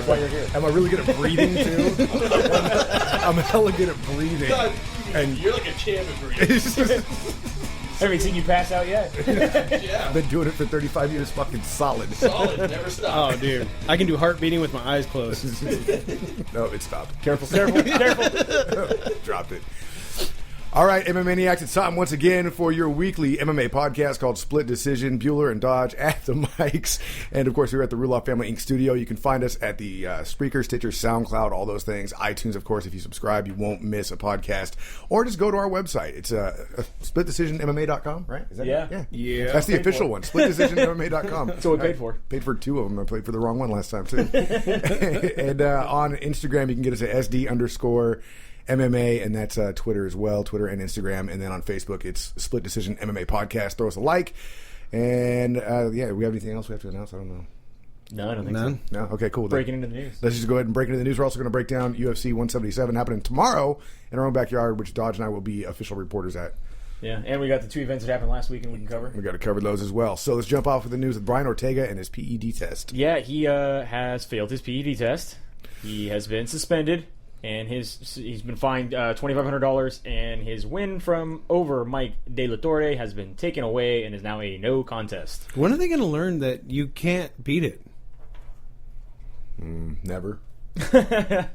That's why you're here. Am I really good at breathing too? I'm hella good at breathing. God, And you're like a champ at breathing. Haven't seen you pass out yet. Yeah. I've been doing it for 35 years, fucking solid. Solid, never stop. Oh, dude. I can do heart beating with my eyes closed. No, it stopped. Careful. Dropped it. All right, MMA Maniacs, it's time once again for your weekly MMA podcast called Split Decision. Bueller and Dodge at the mics. And, of course, we're at the Ruloff Family Inc. studio. You can find us at the Spreaker, Stitcher, SoundCloud, all those things. iTunes, of course. If you subscribe, you won't miss a podcast. Or just go to our website. It's splitdecisionmma.com, right? Is that Yeah. Yeah. That's the official one, splitdecisionmma.com. That's what we paid for. Paid for 2 of them. I played for the wrong one last time, too. And on Instagram, you can get us at SD_MMA, and that's Twitter as well, Twitter and Instagram. And then on Facebook, it's Split Decision MMA Podcast. Throw us a like. And, yeah, we have anything else we have to announce? I don't know. No, I don't think None? so. No? Okay, cool. Breaking into the news. Let's just go ahead and break into the news. We're also going to break down UFC177 happening tomorrow in our own backyard, which Dodge and I will be official reporters at. Yeah, and we got the 2 events that happened last week and we can cover. We got to cover those as well. So let's jump off with the news with Brian Ortega and his PED test. Yeah, he has failed his PED test. He has been suspended, and he's been fined $2,500, and his win over Mike De La Torre has been taken away and is now a no contest. When are they going to learn that you can't beat it? Never.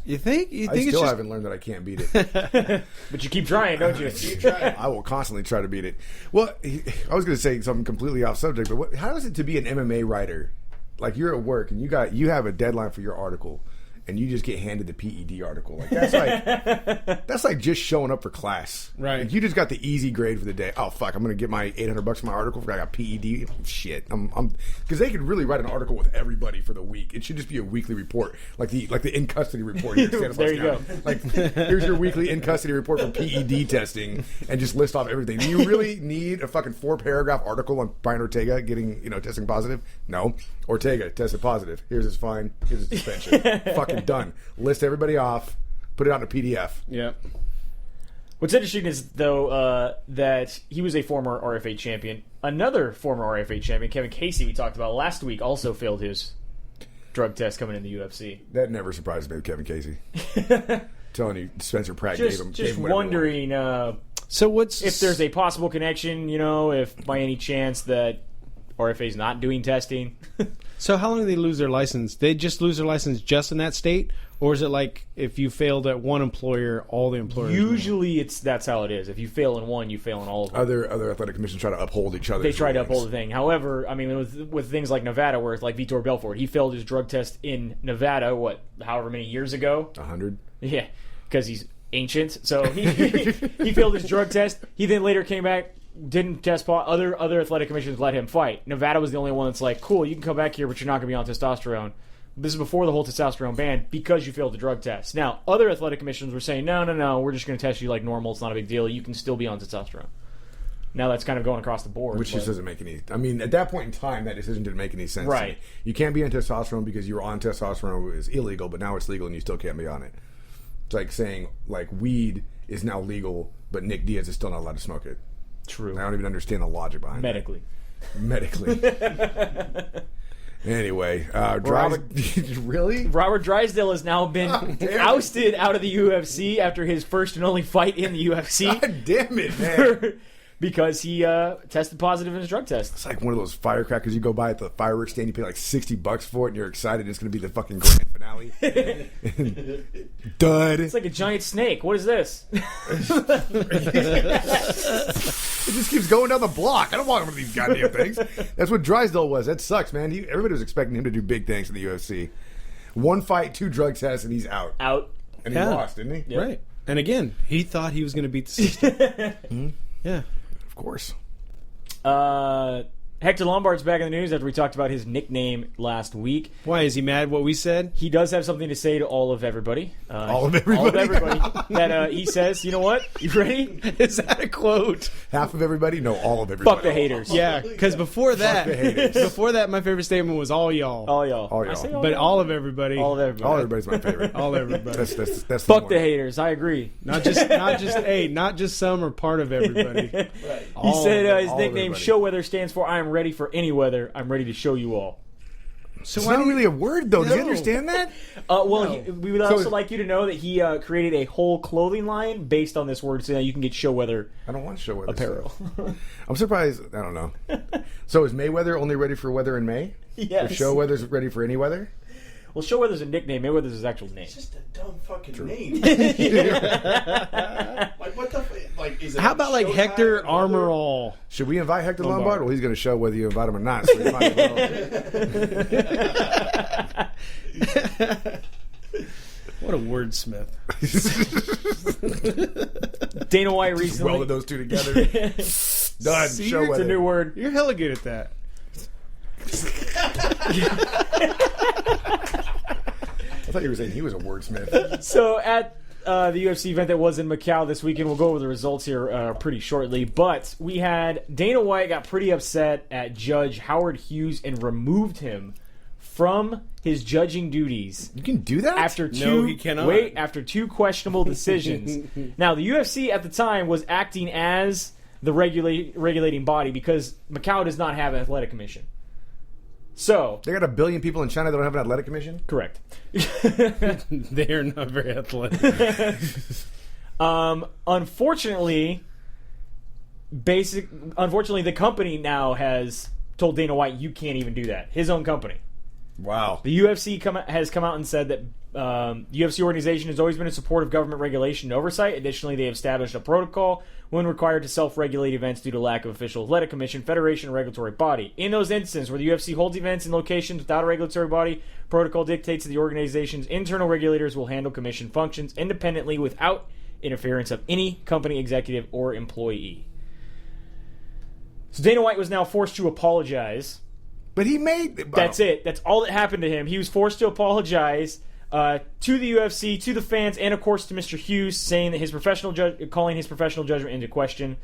You think? I it's still just... haven't learned that I can't beat it. But you keep trying, don't you? Keep trying. I will constantly try to beat it. Well, I was going to say something completely off subject, but how is it to be an MMA writer? Like, you're at work and you have a deadline for your article, and you just get handed the PED article. Like, that's like just showing up for class. Right. Like, you just got the easy grade for the day. Oh fuck, I'm going to get my $800 for my article for I got PED. Shit. I'm because they could really write an article with everybody for the week. It should just be a weekly report, like the in custody report. Here at There you go. Like, here's your weekly in custody report for PED testing, and just list off everything. Do you really need a fucking 4-paragraph article on Brian Ortega getting testing positive? No. Ortega tested positive. Here's his fine. Here's his suspension. Fucking done. List everybody off. Put it out in a PDF. Yeah. What's interesting is, though, that he was a former RFA champion. Another former RFA champion, Kevin Casey, we talked about last week, also failed his drug test coming in the UFC. That never surprises me with Kevin Casey. Telling you, Spencer Pratt Just gave him wondering So what's... if there's a possible connection, if by any chance that RFA is not doing testing. So how long do they lose their license? They just lose their license just in that state? Or is it like if you failed at one employer, all the employers? Usually that's how it is. If you fail in one, you fail in all of them. Other athletic commissions try to uphold each other. They try to uphold the thing. However, I mean, with things like Nevada, where it's like Vitor Belfort, he failed his drug test in Nevada, however many years ago? 100. Yeah, because he's ancient. So he failed his drug test. He then later came back, didn't test positive. Other athletic commissions let him fight. Nevada was the only one that's like, cool, you can come back here, but you're not going to be on testosterone. This is before the whole testosterone ban because you failed the drug test. Now, other athletic commissions were saying, no, we're just going to test you like normal. It's not a big deal. You can still be on testosterone. Now that's kind of going across the board. Which just doesn't make any... I mean, at that point in time, that decision didn't make any sense. Right. To me. You can't be on testosterone because you were on testosterone. It was illegal, but now it's legal and you still can't be on it. It's like saying, like, weed is now legal, but Nick Diaz is still not allowed to smoke it. True. I don't even understand the logic behind Medically. it. Medically. Anyway, really? Robert Drysdale has now been ousted out of the UFC after his first and only fight in the UFC. God damn it, man. Because he tested positive in his drug test. It's like one of those firecrackers you go by at the fireworks stand, you pay like $60 for it, and you're excited it's going to be the fucking grand finale. Dud. It's like a giant snake. What is this? It just keeps going down the block. I don't want one of these goddamn things. That's what Drysdale was. That sucks, man. Everybody was expecting him to do big things in the UFC. 1 fight, 2 drug tests, and he's out. Out. And he lost, didn't he? Yep. Right. And again, he thought he was going to beat the system. Yeah. Of course. Hector Lombard's back in the news after we talked about his nickname last week. Why, is he mad what we said? He does have something to say to all of everybody. All of everybody? That he says, you know what? You ready? Is that a quote? Half of everybody? No, all of everybody. Fuck the haters. Yeah, because before that, the haters. my favorite statement was all y'all. All y'all. All y'all. I say But y'all. all of everybody. All of everybody. All everybody's my favorite. All everybody. That's Fuck the the haters. I agree. Not just some or part of everybody. Right. He said his all of nickname everybody. Show Weather stands for I am ready for any weather. I'm ready to show you all. It's not really a word, though. Do you understand that? We would also like you to know that he created a whole clothing line based on this word, so that you can get show weather. I don't want show weather apparel. I'm surprised. I don't know. So is Mayweather only ready for weather in May? Yes. Or show weather's ready for any weather? Well, show weather's a nickname. Mayweather's his actual name. It's just a dumb fucking name. Like what the? Like is it? How about like Showtime Hector and weather? Armorall? Should we invite Hector Lombard? Well, he's going to show whether you invite him or not. So you might as well. What a wordsmith. Dana White recently Welded those two together. Done. See, Show it's a weather. It's a new word. You're hella good at that. I thought you were saying he was a wordsmith. So at the UFC event that was in Macau this weekend, we'll go over the results here pretty shortly. But we had Dana White got pretty upset at Judge Howard Hughes and removed him from his judging duties. You can do that? After two, he cannot. after two questionable decisions. Now, the UFC at the time was acting as the regulating body because Macau does not have an athletic commission. So, They got 1 billion people in China that don't have an athletic commission? correct. They are not very athletic. Unfortunately, the company now has told Dana White, you can't even do that. His own company. Wow. The UFC has come out and said that the UFC organization has always been in support of government regulation and oversight. Additionally, they have established a protocol when required to self-regulate events due to lack of official athletic commission, federation, or regulatory body. In those instances where the UFC holds events in locations without a regulatory body, protocol dictates that the organization's internal regulators will handle commission functions independently without interference of any company executive or employee. So Dana White was now forced to apologize. But he made... That's it. That's all that happened to him. He was forced to apologize to the UFC, to the fans, and of course to Mr. Hughes, saying that calling his professional judgment into question.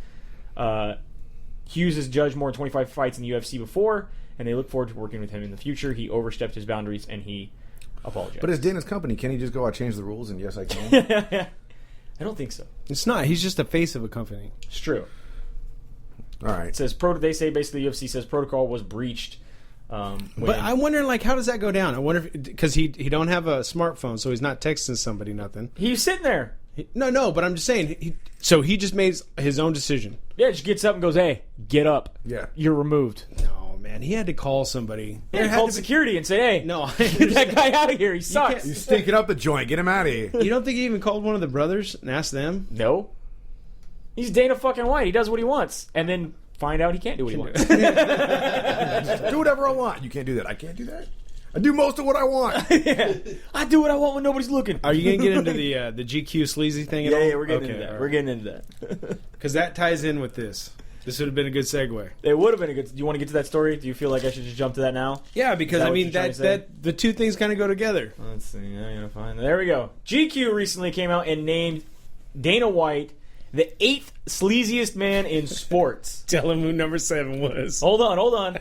Hughes has judged more than 25 fights in the UFC before, and they look forward to working with him in the future. He overstepped his boundaries, and he apologized. But it's Dana's company. Can he just go, I changed the rules, and yes, I can? I don't think so. It's not. He's just the face of a company. It's true. All right. It says they say basically the UFC says protocol was breached. But I wonder, like, how does that go down? I wonder if because he don't have a smartphone, so he's not texting somebody nothing. He's sitting there. No, but I'm just saying. So he just made his own decision. Yeah, just gets up and goes, "Hey, get up. Yeah. You're removed." No, man, he had to call somebody. He called security and say, "Hey, No, get that guy out of here. He sucks." He's stinking up the joint. Get him out of here. You don't think he even called one of the brothers and asked them? No. He's Dana fucking White. He does what he wants. And then find out he can't do what he wants. Do whatever I want. You can't do that. I can't do that. I do most of what I want. Yeah. I do what I want when nobody's looking. Are you gonna get into the GQ sleazy thing at all? Yeah, we're getting into that. all We're right. getting into that. Because that ties in with this. This would have been a good segue. It would have been a good... Do you want to get to that story? Do you feel like I should just jump to that now? Yeah, because Is that I what mean you're trying to say? that the two things kind of go together. Let's see. I'm going to find... There we go. GQ recently came out and named Dana White the 8th sleaziest man in sports. Tell him who number 7 was. Hold on.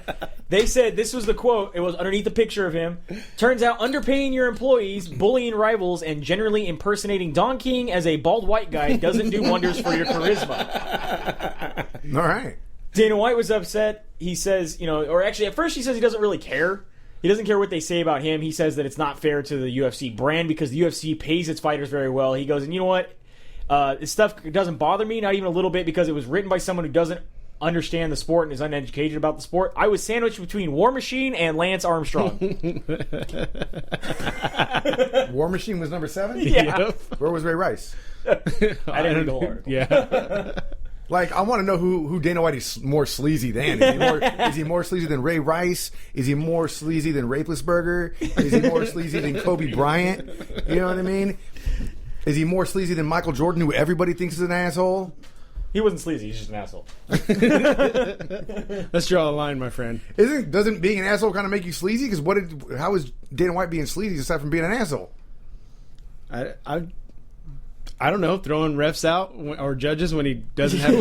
They said this was the quote. It was underneath the picture of him. Turns out underpaying your employees, bullying rivals, and generally impersonating Don King as a bald white guy doesn't do wonders for your charisma. All right. Dana White was upset. He says, or actually at first he says he doesn't really care. He doesn't care what they say about him. He says that it's not fair to the UFC brand because the UFC pays its fighters very well. He goes, and you know what? This stuff doesn't bother me, not even a little bit, because it was written by someone who doesn't understand the sport and is uneducated about the sport. I was sandwiched between War Machine and Lance Armstrong. War Machine was number 7? Yeah. Yep. Where was Ray Rice? I didn't read the whole article. Yeah. Like, I want to know who Dana White is more sleazy than. Is he more sleazy than Ray Rice? Is he more sleazy than Rapelessberger? Is he more sleazy than Kobe Bryant? You know what I mean? Is he more sleazy than Michael Jordan, who everybody thinks is an asshole? He wasn't sleazy. He's just an asshole. Let's draw a line, my friend. Doesn't being an asshole kind of make you sleazy? Because how is Dana White being sleazy aside from being an asshole? I don't know, throwing refs out or judges when he doesn't have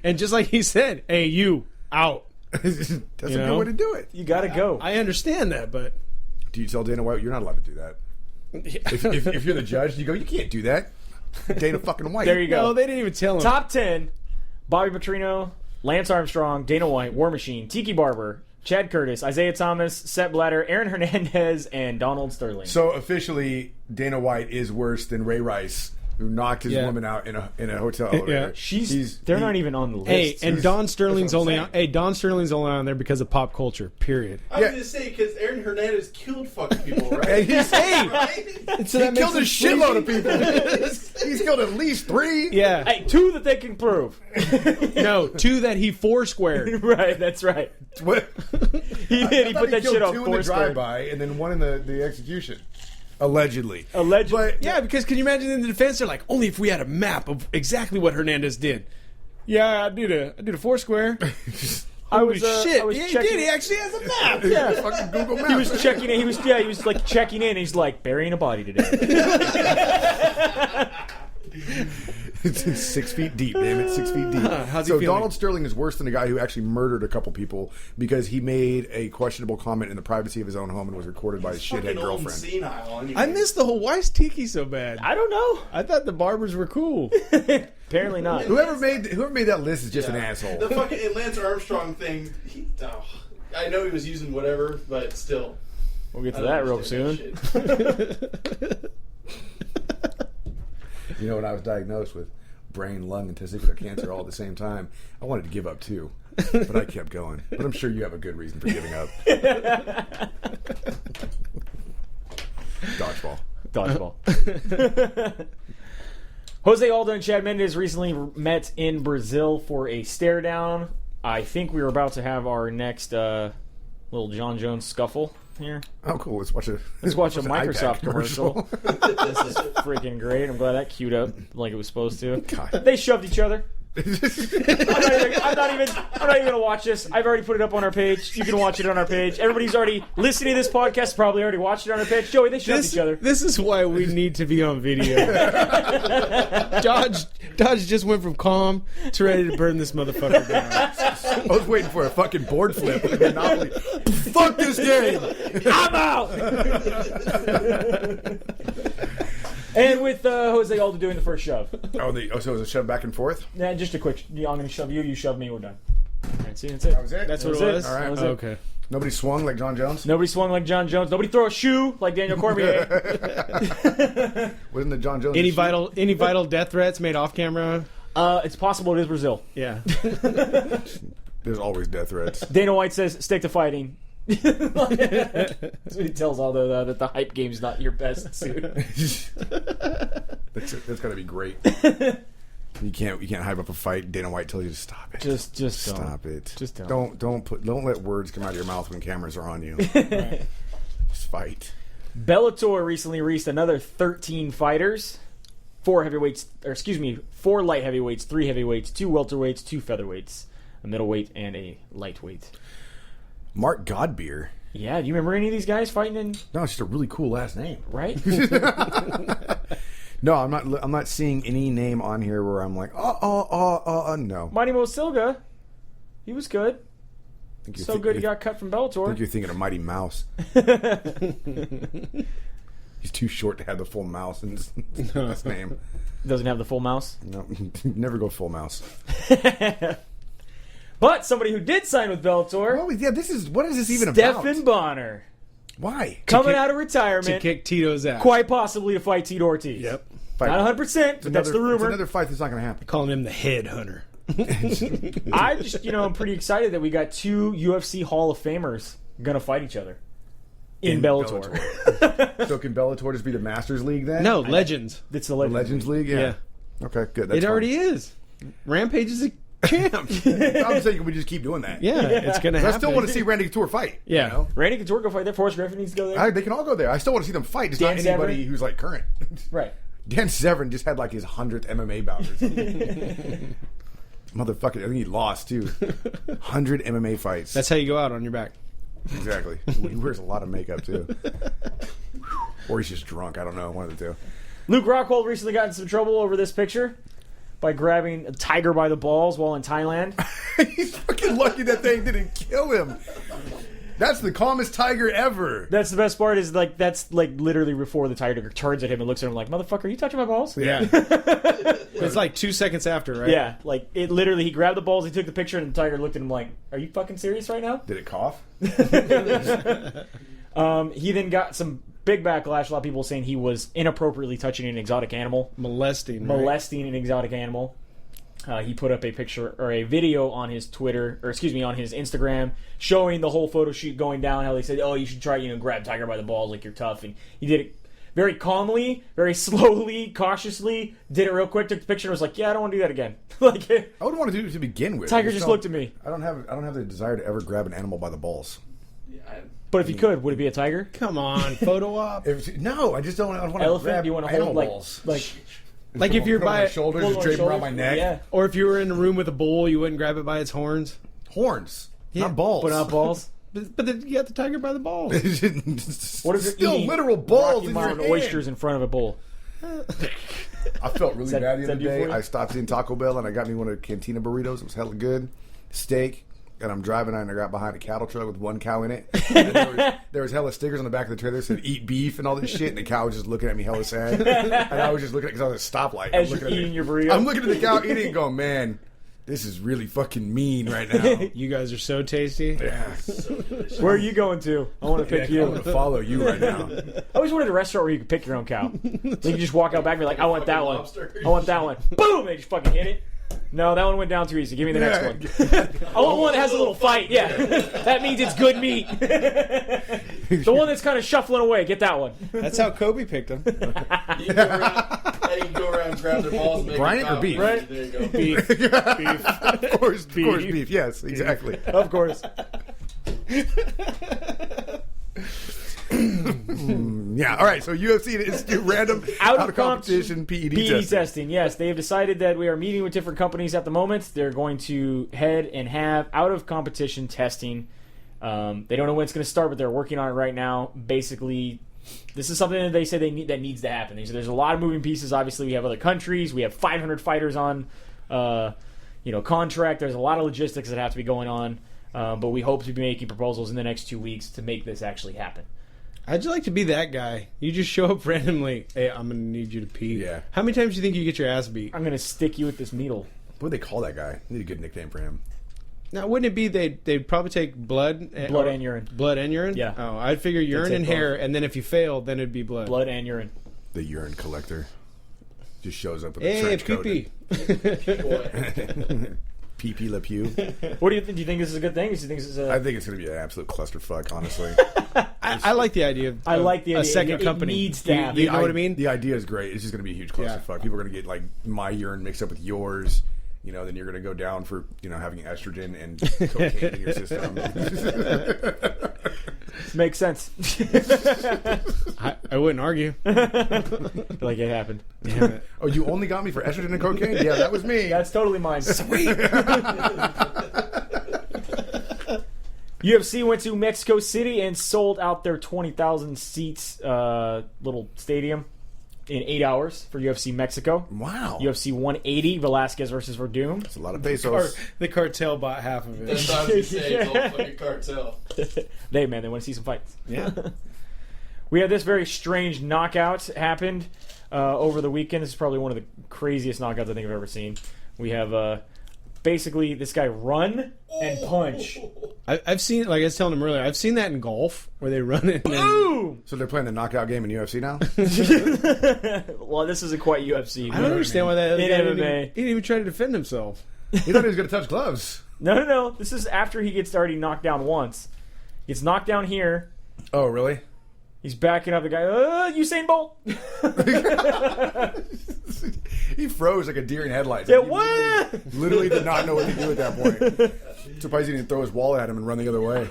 and just like he said, hey, you, out. That's a good know? way to do it. You gotta go. I understand that, but... Do you tell Dana White you're not allowed to do that? If you're the judge, you go, you can't do that. Dana fucking White. There you go. No, they didn't even tell him. Top 10, Bobby Petrino, Lance Armstrong, Dana White, War Machine, Tiki Barber, Chad Curtis, Isaiah Thomas, Sepp Blatter, Aaron Hernandez, and Donald Sterling. So officially, Dana White is worse than Ray Rice, who knocked his woman out in a hotel elevator. They're not even on the list. Hey, and Don Sterling's only on there because of pop culture. Period. I was going to say, because Aaron Hernandez killed fucking people, right? And he's Right? So he killed a shitload of people. He's killed at least 3. Yeah. Hey, 2 that they can prove. No, 2 that he foursquared. Right, that's right. What? He did. He put that shit on 2 in the Foursquare. drive-by and then 1 in the execution. Allegedly. Allegedly. Yeah, because can you imagine in the defense they're like, only if we had a map of exactly what Hernandez did. Yeah, I did a foursquare. I was shit! I was He checking. did. He actually has a map. Yeah. Fucking Google Maps. He was checking in. He was like checking in. And he's like burying a body today. It's 6 feet deep, man. It's 6 feet deep. How's he So feeling? Donald Sterling is worse than a guy who actually murdered a couple people because he made a questionable comment in the privacy of his own home and was recorded by his shithead Fucking old and girlfriend. senile. Anyway. I missed the whole. Why is Tiki so bad? I don't know. I thought the barbers were cool. Apparently not. Whoever made that list is just an The asshole. fucking Lance Armstrong thing. I know he was using whatever, but still. We'll get I to don't that real understand soon. that shit. You know, when I was diagnosed with brain, lung, and testicular cancer all at the same time, I wanted to give up too. But I kept going. But I'm sure you have a good reason for giving up. Dodgeball. Jose Aldo and Chad Mendes recently met in Brazil for a stare down. I think we were about to have our next little John Jones scuffle here. Oh, cool. Let's watch a a an Microsoft iPad commercial. This is freaking great. I'm glad that queued up like it was supposed to. God. They shoved each other. I'm not even gonna watch this. I've already put it up on our page. You can watch it on our page. Everybody's already listening to this podcast. Probably already watched it on our page. Joey, they shoved each other. This is why we need to be on video. Dodge just went from calm to ready to burn this motherfucker down. I was waiting for a fucking board flip with Monopoly. Fuck this game! I'm out. And with Jose Aldo doing the first shove. So it was a shove back and forth? Yeah, just a quick. I'm going to shove you. You shove me. We're done. All right, see, that's it. That was it? That's That what was it it? was. All right. That was Oh, it. okay. Nobody swung like John Jones? Nobody swung like John Jones. Nobody throw a shoe like Daniel Cormier. Wasn't the John Jones? Any vital death threats made off camera? It's possible it is Brazil. Yeah. There's always death threats. Dana White says, stick to fighting. That's what he tells Aldo that the hype game's not your best suit. That's got to be great. You can't hype up a fight. Dana White tells you to stop it. Just stop it. Just don't let words come out of your mouth when cameras are on you. Right. Just fight. Bellator recently released another 13 fighters. 4 light heavyweights, 3 heavyweights, 2 welterweights, 2 featherweights, a middleweight, and a lightweight. Mark Godbeer. Yeah, do you remember any of these guys fighting in? No, it's just a really cool last name. Right? No, I'm not seeing any name on here where I'm like, no. Mighty Mo Silva, he was good. I think So good he got cut from I think Bellator. you're thinking of Mighty Mouse. He's too short to have the full mouse in his last name. Doesn't have the full mouse. No, never go full mouse. But somebody who did sign with Bellator, Well, yeah, what is this even Stephen about? Bonner, Why? coming kick- out of To retirement, kick Tito's ass. quite possibly to fight Tito Ortiz. Yep. Not 100%, but that's the It's rumor. another fight that's not going to happen. Calling him the head hunter. I just, I'm pretty excited that we got 2 UFC Hall of Famers going to fight each other in Bellator. So can Bellator just be the Masters League then? No, Legends. It's the The Legends. Legends League? Yeah. Okay, good. That's It already is. Rampage is a champ. I'm saying, can we just keep doing that? Yeah, it's going to I happen. still want to see Randy Couture fight. Yeah. You know? Randy Couture go fight there. Forrest Griffin needs to go there. They can all go there. I still want to see them fight. Just Dan not anybody Severn? who's like current. Right. Dan Severn just had like his 100th MMA bout or something. Motherfucker, I think he lost too. 100 MMA fights. That's how you go out on your back. Exactly. He wears a lot of makeup too. Or he's just drunk. I don't know. One of the two. Luke Rockhold recently got in some trouble over this picture by grabbing a tiger by the balls while in Thailand. He's fucking lucky that thing didn't kill him. That's the calmest tiger ever. That's the best part is like that's like literally before the tiger turns at him and looks at him like, motherfucker, are you touching my balls? Yeah. It's like 2 seconds after, right? Yeah, like it literally. He grabbed the balls, he took the picture, and the tiger looked at him like, "Are you fucking serious right now?" Did it cough? He then got some big backlash. A lot of people saying he was inappropriately touching an exotic animal, Molesting. Right? molesting an exotic animal. He put up a picture or a video on his Twitter, or excuse me, on his Instagram, showing the whole photo shoot going down. How they said, "Oh, you should try, grab Tiger by the balls like you're tough," and he did it very calmly, very slowly, cautiously. Did it real quick. Took the picture and was like, "Yeah, I don't want to do that again." Like, I wouldn't want to do it to begin with. Tiger just looked at me. I don't have the desire to ever grab an animal by the balls. But if you could, would it be a tiger? Come on, photo op. No, I just don't want to Elephant? grab You want to animal hold balls. Like if you're Put it on by my shoulders, just drape them around my neck. Yeah, or if you were in a room with a bull, you wouldn't grab it by its horns. Horns, Yeah, not balls. but not balls. But then you got the tiger by the balls. What if you're Still eating literal balls Rocky in your Mountain hand. oysters in front of a bull? I felt really that- bad the is that other you day. for you? I stopped in Taco Bell and I got me one of the Cantina burritos. It was hella good. Steak. And I'm driving and I got behind a cattle truck with one cow in it. And there was hella stickers on the back of the trailer that said "Eat beef" and all this shit. And the cow was just looking at me hella sad. And I was just looking at because I was at a stoplight. As I'm you're looking at eating your burrito? I'm looking at the cow eating and going, man, this is really fucking mean right now. You guys are so tasty. Yeah. Where are you going to? I want to pick I'm you. going to follow you right now. I always wanted a restaurant where you could pick your own cow. You can just walk out back and be like, "I want that Fucking one. lobster. I want that one." Boom! They just fucking hit it. No, that one went down too easy. Give me the next one. I want one that has a little fight. Yeah, that means it's good meat. The one that's kind of shuffling away. Get that one. That's how Kobe picked him. You can go around and grab their balls and make Bryant a or beef? Right? There you go. Beef. Of course, beef. Yes, exactly. Of course. Yeah, all right. So UFC is random Out out of of competition PED PED testing. testing. Yes, they have decided that we are meeting with different companies at the moment. They're going to head and have out of competition testing. They don't know when it's going to start, but they're working on it right now. Basically, this is something that they say they need that needs to happen. They say there's a lot of moving pieces. Obviously, we have other countries. We have 500 fighters on, contract. There's a lot of logistics that have to be going on. But we hope to be making proposals in the next 2 weeks to make this actually happen. I'd like to be that guy. You just show up randomly. Hey, I'm going to need you to pee. Yeah. How many times do you think you get your ass beat? I'm going to stick you with this needle. What would they call that guy? I need a good nickname for him. Now, wouldn't it be they'd probably take blood? Blood and urine. Blood and urine? Yeah. Oh, I'd figure urine take and hair, and then if you failed, then it'd be blood. Blood and urine. The urine collector. Just shows up with a Hey, trench coat. pee-pee. Pee-pee Le Pew. What do you think? Do you think this is a good thing? Do you think this is I think it's going to be an absolute clusterfuck, honestly. I like the idea of I like the a idea. second It company. needs to happen. You know what I mean? The idea is great. It's just going to be a huge clusterfuck. People are going to get like my urine mixed up with yours. Then you're going to go down for having estrogen and cocaine in your system. Makes sense. I wouldn't argue. Like it happened. Damn it. Oh, you only got me for estrogen and cocaine? Yeah, that was me. That's totally mine. Sweet. UFC went to Mexico City and sold out their 20,000 seats little stadium in 8 hours for UFC Mexico. Wow. UFC 180, Velasquez versus Verdum. That's a lot of pesos. The cartel bought half of That's it. what I was going to say. It's all fucking cartel. They want to see some fights. Yeah. We had this very strange knockout happened over the weekend. This is probably one of the craziest knockouts I think I've ever seen. We have basically this guy run and punch. I've seen, like I was telling him earlier, I've seen that in golf where they run it. And Boom! So they're playing the knockout game in UFC now? Well, this isn't quite UFC. I don't understand why that In guy MMA. he didn't even try to defend himself. He thought he was going to touch gloves. No. This is after he gets already knocked down once. He gets knocked down here. Oh, really? He's backing up the guy. Usain Bolt. He froze like a deer in headlights. Yeah, He what? literally did not know what to do at that point. Surprised he didn't throw his wallet at him and run the other way.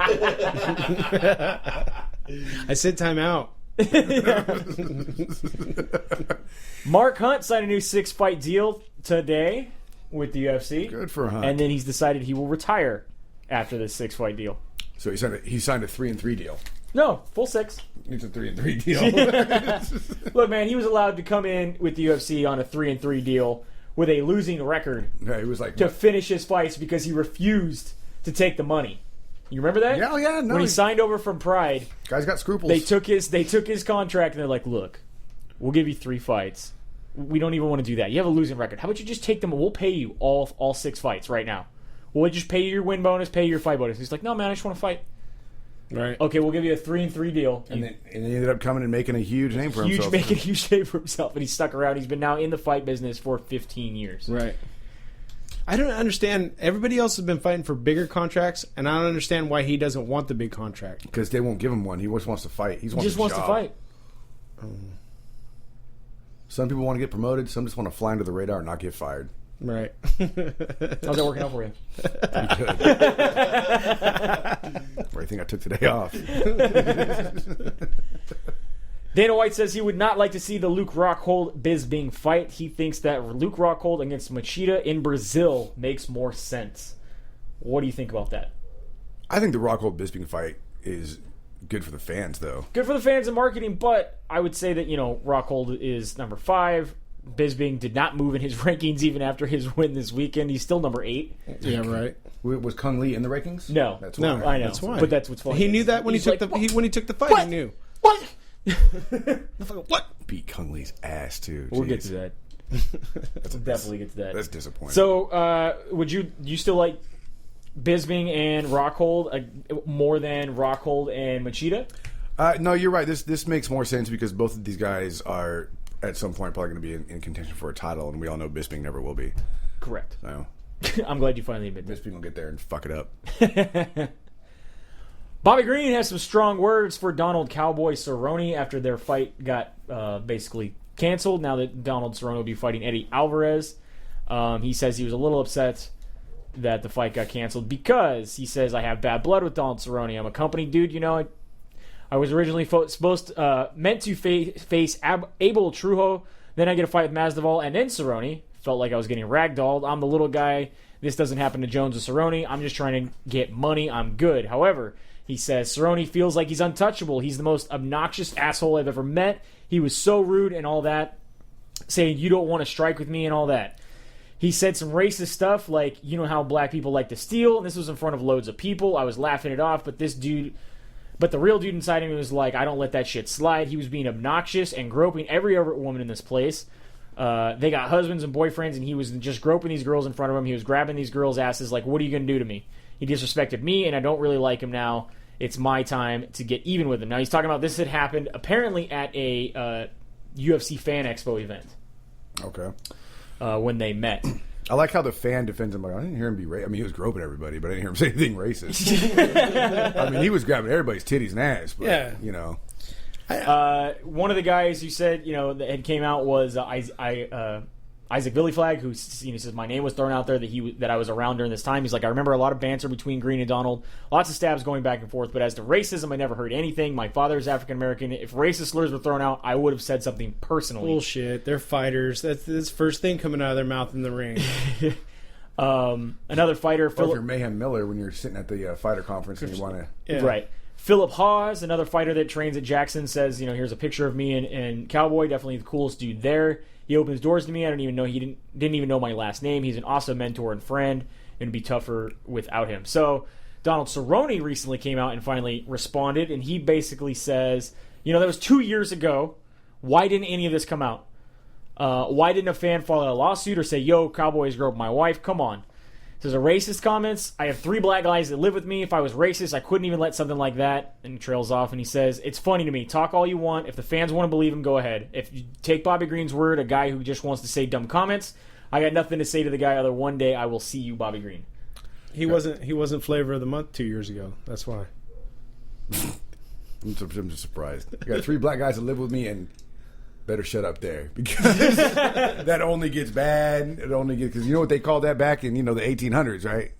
I said timeout. Mark Hunt signed a new 6-fight deal today with the UFC. Good for Hunt. And then he's decided he will retire after this 6-fight deal. So he signed a 3-3 deal. No, full 6. It's a 3-3 deal. Look, man, he was allowed to come in with the UFC on a 3-3 deal with a losing record Yeah, he was like, to finish his fights because he refused to take the money. You remember that? Yeah, yeah, no. When he signed over from Pride, Guy's got scruples. they took his contract and they're like, look, we'll give you 3 fights. We don't even want to do that. You have a losing record. How about you just take them? We'll pay you all 6 fights right now. We'll just pay you your win bonus, pay you your fight bonus. He's like, no, man, I just want to fight. Right. Okay, we'll give you a 3-3 deal. and he ended up coming and making a huge name for himself. Making a huge name for himself, and he's stuck around. He's been now in the fight business for 15 years. Right. I don't understand. Everybody else has been fighting for bigger contracts, and I don't understand why he doesn't want the big contract. Because they won't give him one. He just wants to fight. He Just wants to fight. Some people want to get promoted. Some just want to fly under the radar and not get fired. Right. How's that working out for you? Pretty good. I think I took today off. Dana White says he would not like to see the Luke Rockhold Bisping fight. He thinks that Luke Rockhold against Machida in Brazil makes more sense. What do you think about that? I think the Rockhold Bisping fight is good for the fans, though. Good for the fans and marketing, but I would say that, Rockhold is number 5. Bisping did not move in his rankings even after his win this weekend. He's still number 8. Yeah, right. Was Kung Lee in the rankings? No. That's No. why. I know. That's why. But that's what's funny. He knew that when he He's took like, when he took the fight. What? He knew. What? What? Beat Kung Lee's ass, too. We'll Jeez. get to that. Definitely get to that. That's disappointing. So, would you still like Bisping and Rockhold more than Rockhold and Machida? No, you're right. This makes more sense because both of these guys are at some point probably going to be in contention for a title, and we all know Bisping never will be. Correct. So I'm glad you finally admitted Bisping will get there and fuck it up. Bobby Green has some strong words for Donald Cowboy Cerrone after their fight got basically canceled. Now that Donald Cerrone will be fighting Eddie Alvarez, he says he was a little upset that the fight got canceled because he says, I have bad blood with Donald Cerrone. I'm a company dude, I was originally meant to face Abel Trujo. Then I get a fight with Masvidal and then Cerrone. Felt like I was getting ragdolled. I'm the little guy. This doesn't happen to Jones or Cerrone. I'm just trying to get money. I'm good. However, he says Cerrone feels like he's untouchable. He's the most obnoxious asshole I've ever met. He was so rude and all that, saying you don't want to strike with me and all that. He said some racist stuff like, you know how black people like to steal, and this was in front of loads of people. I was laughing it off, but the real dude inside of me was like, I don't let that shit slide. He was being obnoxious and groping every other woman in this place. They got husbands and boyfriends, and he was just groping these girls in front of him. He was grabbing these girls' asses like, what are you going to do to me? He disrespected me, and I don't really like him now. It's my time to get even with him. Now, he's talking about this had happened apparently at a UFC Fan Expo event. Okay. When they met. I like how the fan defends him. Like, I didn't hear him be racist. I mean, he was groping everybody, but I didn't hear him say anything racist. I mean, he was grabbing everybody's titties and ass, but, one of the guys who said, that had came out was Isaac Villiflag, who says my name was thrown out there that I was around during this time. He's like, I remember a lot of banter between Green and Donald, lots of stabs going back and forth. But as to racism, I never heard anything. My father is African American. If racist slurs were thrown out, I would have said something personally. Bullshit. They're fighters. That's the first thing coming out of their mouth in the ring. Another fighter, or if you're Mayhem Miller when you're sitting at the fighter conference and you want to, right. Philip Hawes, another fighter that trains at Jackson, says, here's a picture of me and Cowboy, definitely the coolest dude there. He opens doors to me. I don't even know he didn't even know my last name. He's an awesome mentor and friend, and it'd be tougher without him. So Donald Cerrone recently came out and finally responded, and he basically says, that was 2 years ago. Why didn't any of this come out? Why didn't a fan file a lawsuit or say, yo, Cowboys groped my wife? Come on. Says a racist comments. I have 3 black guys that live with me. If I was racist, I couldn't even let something like that. And he trails off and he says, it's funny to me. Talk all you want. If the fans want to believe him, go ahead. If you take Bobby Green's word, a guy who just wants to say dumb comments, I got nothing to say to the guy other one day I will see you, Bobby Green. He wasn't flavor of the month 2 years ago. That's why. I'm just surprised. I got 3 black guys that live with me and better shut up there because that only gets bad. It only gets because you know what they called that back in the 1800s, right?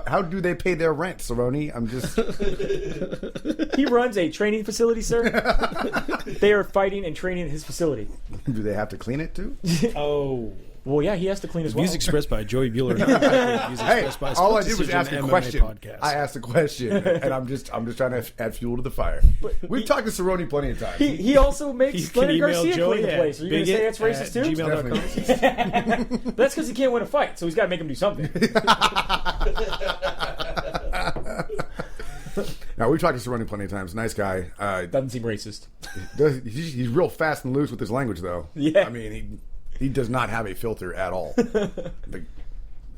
How do they pay their rent, Cerrone? I'm just. He runs a training facility, sir. They are fighting and training in his facility. Do they have to clean it too? Oh, Well, yeah, he has to clean as well. Views expressed by Joey Bueller. Hey, all I did was ask a MMA question. podcast. I asked a question, and I'm just trying to add fuel to the fire. We've talked to Cerrone plenty of times. He also makes You can Leonard email Garcia Joey clean the at place. Are you going to say that's racist too? gmail.com. But that's because he can't win a fight, so he's got to make him do something. Now, we've talked to Cerrone plenty of times. Nice guy. Doesn't seem racist. He's real fast and loose with his language, though. Yeah. I mean, he does not have a filter at all. Like,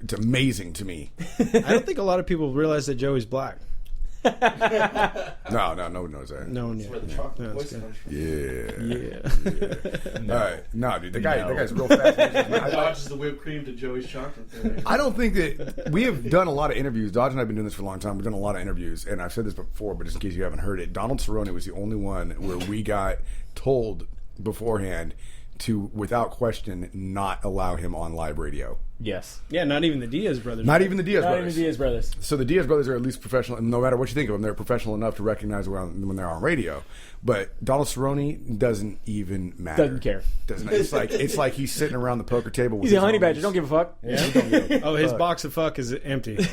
it's amazing to me. I don't think a lot of people realize that Joey's black. No one knows that. No one That's yet. where the chocolate Yeah, voice that's comes from. Yeah. All right. No, dude, the guy's real fast. Dodges the whipped cream to Joey's chocolate. There. I don't think that we have done a lot of interviews. Dodge and I have been doing this for a long time. We've done a lot of interviews, and I've said this before, but just in case you haven't heard it, Donald Cerrone was the only one where we got told beforehand to, without question, not allow him on live radio. Yes. Yeah, not even the Diaz brothers. Not even the Diaz Not brothers. even Diaz brothers. So the Diaz brothers are at least professional, and no matter what you think of them, they're professional enough to recognize when they're on radio. But Donald Cerrone doesn't even matter. Doesn't care. It's like he's sitting around the poker table with He's a his honey homies. badger. Don't give a fuck. Oh, his box of fuck is empty. I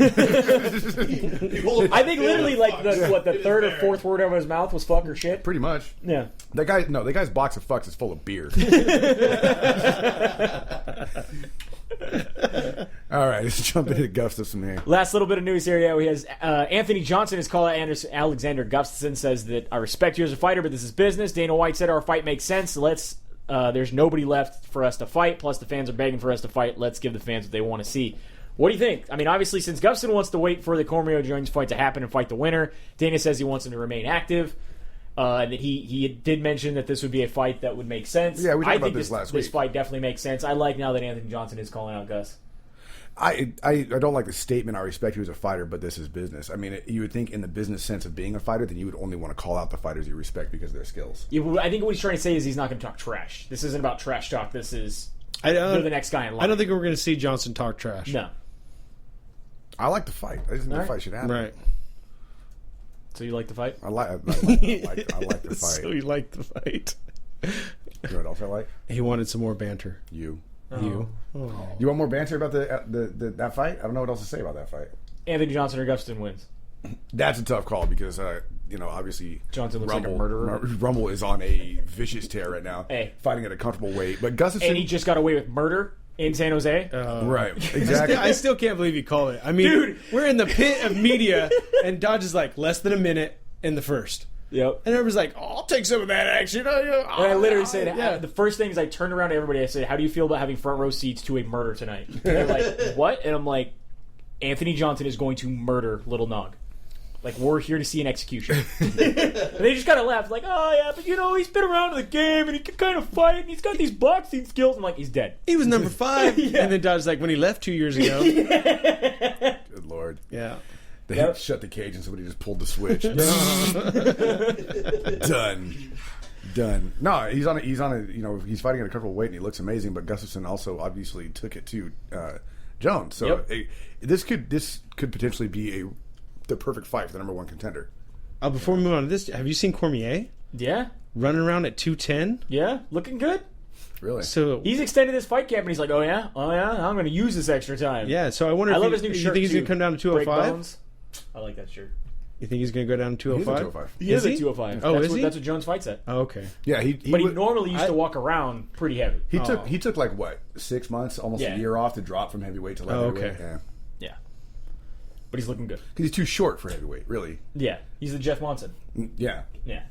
think literally like the third or fourth word out of his mouth was fuck or shit. Pretty much. Yeah. That guy's box of fucks is full of beer. All right, let's jump into Gustafsson here. Last little bit of news here. Yeah, he has Anthony Johnson. His caller Alexander Gustafsson says that I respect you as a fighter, but this is business. Dana White said our fight makes sense. There's nobody left for us to fight. Plus, the fans are begging for us to fight. Let's give the fans what they want to see. What do you think? I mean, obviously, since Gustafsson wants to wait for the Cormier Jones fight to happen and fight the winner, Dana says he wants him to remain active. And that he did mention that this would be a fight that would make sense. Yeah, we talked I about think this last week. This fight definitely makes sense. I like now that Anthony Johnson is calling out Gus. I don't like the statement, I respect you as a fighter, but this is business. I mean, you would think in the business sense of being a fighter, then you would only want to call out the fighters you respect because of their skills. Yeah, I think what he's trying to say is he's not going to talk trash. This isn't about trash talk. This is you're the next guy in line. I don't think we're going to see Johnson talk trash. No. I like the fight. I just think the fight should happen. Right. So you like the fight? I like the fight. So he liked the fight. You know what else I like? He wanted some more banter. You. You. You want more banter about that fight? I don't know what else to say about that fight. Anthony Johnson or Gustafsson wins. That's a tough call because obviously Johnson looks like a murderer. Rumble is on a vicious tear right now, fighting at a comfortable weight. But Gustafsson, And he just got away with murder in San Jose. right? Exactly. I still can't believe you call it. I mean, Dude. we're in the pit of media, and Dodge is like less than a minute in the first. Yep. And everybody's like, "Oh, I'll take some of that action." And I literally said, yeah. the first thing is I turned around to everybody. I said, how do you feel about having front row seats to a murder tonight? And they're like, what? And I'm like, Anthony Johnson is going to murder Little Nog. Like, we're here to see an execution. And they just kind of laughed, like, oh, yeah, but, he's been around in the game, and he can kind of fight, and he's got these boxing skills. I'm like, he's dead. He was number 5. Yeah. And then Dodge's like, when he left 2 years ago. Good Lord. Yeah. They shut the cage and somebody just pulled the switch. Done. No, he's he's fighting at a comfortable weight and he looks amazing. But Gustafsson also obviously took it to Jones. So this could potentially be the perfect fight for the number one contender. Before we move on to this, have you seen Cormier Yeah. running around at 210? Yeah. Looking good. Really? So He's extended his fight camp, and he's like, oh, yeah? I'm going to use this extra time. yeah. So I wonder. I if love you, his new you shirt, think he's too. going to come down to Break 205? bones. I like that shirt. You think he's going to go down to He's at 205? 205. He is Is at he? 205. Oh, that's is what, he? That's what Jones fights at. Oh, okay. Yeah, he But he normally used to walk around pretty heavy. He took like what 6 months, almost Yeah. a year off to drop from heavyweight to light Oh, heavyweight. okay. Yeah, Yeah. But he's looking good. because he's too short for heavyweight. Really. Yeah. He's the Jeff Monson. Yeah. Yeah.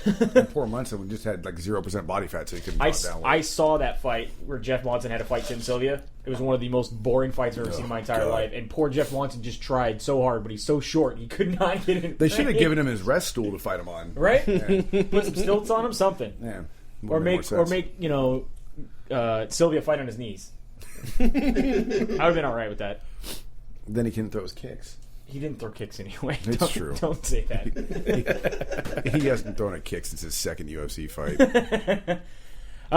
And poor Munson just had like 0% body fat, so he couldn't drop down. I saw that fight where Jeff Monson had to fight Tim Sylvia. It was one of the most boring fights I've ever seen in my entire God. life. And poor Jeff Monson just tried so hard, but he's so short, he could not get in. They should have given him his rest stool to fight him on. Right? Put some stilts on him, something. Yeah. Or make Sylvia fight on his knees. I would have been all right with that. Then he can throw his kicks. He didn't throw kicks anyway. It's true. Don't say that. He hasn't thrown a kick since his second UFC fight.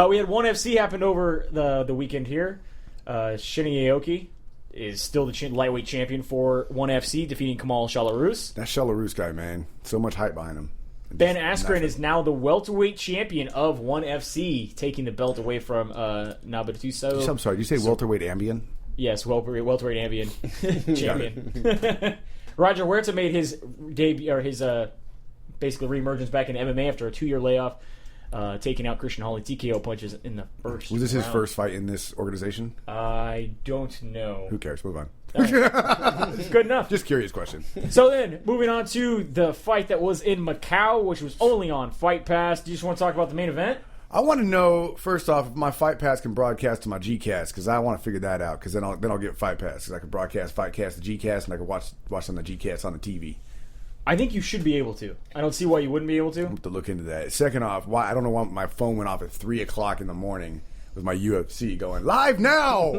We had ONE FC happened over the weekend here. Shinya Aoki is still the lightweight champion for ONE FC, defeating Kamal Shalarus. That Belarus guy, man. So much hype behind him. Ben Askren is now the welterweight champion of ONE FC, taking the belt away from Nabatuso. I'm sorry, did you say welterweight Ambien? Yes, welterweight Ambien champion. Roger Huerta made his debut, or his basically reemergence back in MMA after a 2-year layoff, taking out Christian Hawley TKO punches in the first. Was this his round. first fight in this organization? I don't know. Who cares? Move on. Good enough. Just curious question. So then, moving on to the fight that was in Macau, which was only on Fight Pass. Do you just want to talk about the main event? I want to know, first off, if my Fight Pass can broadcast to my Gcast, because I want to figure that out, because then I'll get Fight Pass, because I can broadcast Fightcast to Gcast, and I can watch on the Gcast on the TV. I think you should be able to. I don't see why you wouldn't be able to. I have to look into that. Second off, why I don't know why my phone went off at 3 o'clock in the morning with my UFC going, live now!